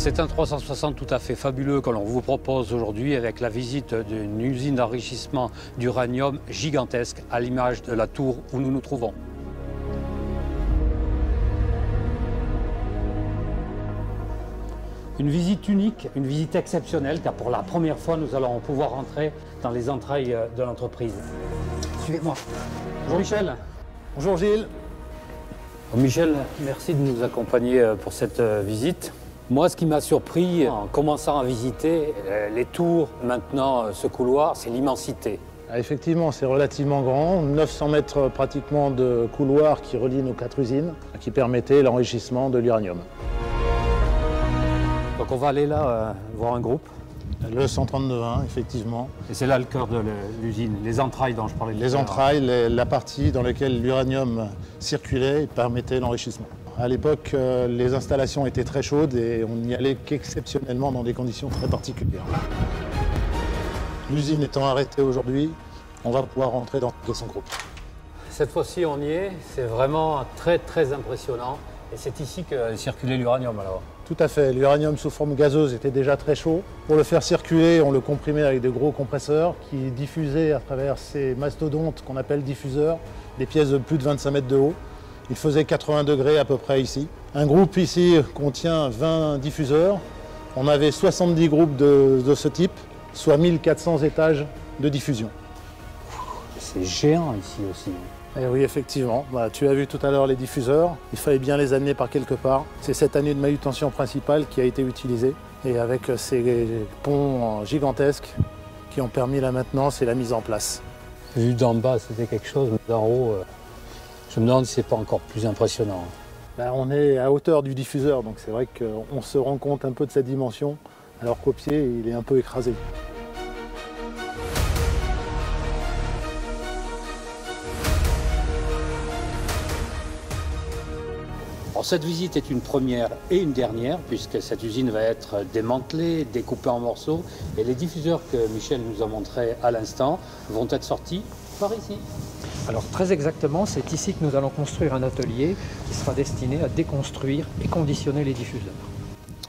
C'est un 360 tout à fait fabuleux que l'on vous propose aujourd'hui avec la visite d'une usine d'enrichissement d'uranium gigantesque à l'image de la tour où nous nous trouvons. Une visite unique, une visite exceptionnelle car pour la première fois nous allons pouvoir entrer dans les entrailles de l'entreprise. Suivez-moi. Bonjour Michel. Bonjour Gilles. Michel, merci de nous accompagner pour cette visite. Moi, ce qui m'a surpris en commençant à visiter les tours, maintenant ce couloir, c'est l'immensité. Effectivement, c'est relativement grand, 900 mètres pratiquement de couloir qui relient nos 4 usines, qui permettaient l'enrichissement de l'uranium. Donc on va aller là voir un groupe. Le 132.1, effectivement. Et c'est là le cœur de l'usine, les entrailles dont je parlais. Les entrailles, la partie dans laquelle l'uranium circulait et permettait l'enrichissement. À l'époque, les installations étaient très chaudes et on n'y allait qu'exceptionnellement dans des conditions très particulières. L'usine étant arrêtée aujourd'hui, on va pouvoir rentrer dans son groupe. Cette fois-ci, on y est. C'est vraiment très impressionnant. Et c'est ici que circulait l'uranium alors. Tout à fait. L'uranium sous forme gazeuse était déjà très chaud. Pour le faire circuler, on le comprimait avec de gros compresseurs qui diffusaient à travers ces mastodontes qu'on appelle diffuseurs, des pièces de plus de 25 mètres de haut. Il faisait 80 degrés à peu près ici. Un groupe ici contient 20 diffuseurs. On avait 70 groupes de ce type, soit 1400 étages de diffusion. C'est géant ici aussi. Et oui, effectivement. Tu as vu tout à l'heure les diffuseurs. Il fallait bien les amener par quelque part. C'est cette année de manutention principale qui a été utilisée. Et avec ces ponts gigantesques qui ont permis la maintenance et la mise en place. Vu d'en bas, c'était quelque chose, mais d'en haut, je me demande si c'est pas encore plus impressionnant. On est à hauteur du diffuseur, donc c'est vrai qu'on se rend compte un peu de sa dimension, alors qu'au pied, il est un peu écrasé. Alors, cette visite est une première et une dernière, puisque cette usine va être démantelée, découpée en morceaux, et les diffuseurs que Michel nous a montrés à l'instant vont être sortis par ici. Alors très exactement, c'est ici que nous allons construire un atelier qui sera destiné à déconstruire et conditionner les diffuseurs.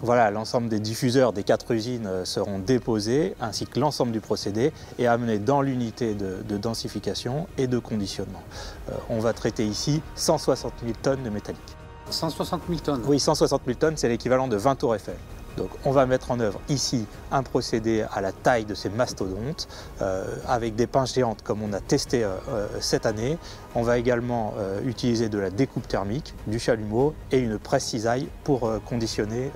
Voilà, l'ensemble des diffuseurs des 4 usines seront déposés, ainsi que l'ensemble du procédé, et amenés dans l'unité de densification et de conditionnement. On va traiter ici 160 000 tonnes de métallique. 160 000 tonnes. Oui, 160 000 tonnes, c'est l'équivalent de 20 tours Eiffel. Donc on va mettre en œuvre ici un procédé à la taille de ces mastodontes, avec des pinces géantes comme on a testé cette année. On va également utiliser de la découpe thermique, du chalumeau et une presse cisaille pour conditionner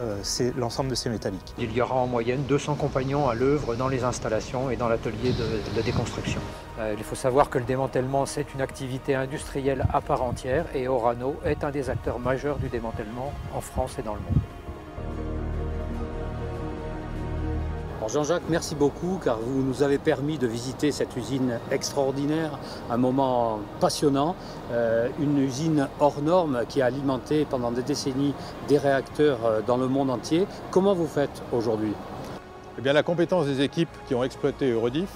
l'ensemble de ces métalliques. Il y aura en moyenne 200 compagnons à l'œuvre dans les installations et dans l'atelier de déconstruction. Il faut savoir que le démantèlement, c'est une activité industrielle à part entière et Orano est un des acteurs majeurs du démantèlement en France et dans le monde. Jean-Jacques, merci beaucoup car vous nous avez permis de visiter cette usine extraordinaire, un moment passionnant, une usine hors norme qui a alimenté pendant des décennies des réacteurs dans le monde entier. Comment vous faites aujourd'hui? Eh bien, la compétence des équipes qui ont exploité Eurodif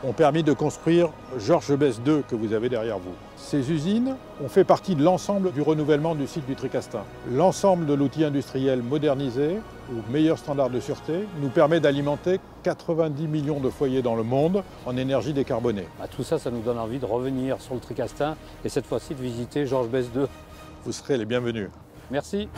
ont permis de construire Georges Best 2 que vous avez derrière vous. Ces usines ont fait partie de l'ensemble du renouvellement du site du Tricastin. L'ensemble de l'outil industriel modernisé, aux meilleurs standards de sûreté, nous permet d'alimenter 90 millions de foyers dans le monde en énergie décarbonée. Tout ça, ça nous donne envie de revenir sur le Tricastin et cette fois-ci de visiter Georges Best 2. Vous serez les bienvenus. Merci.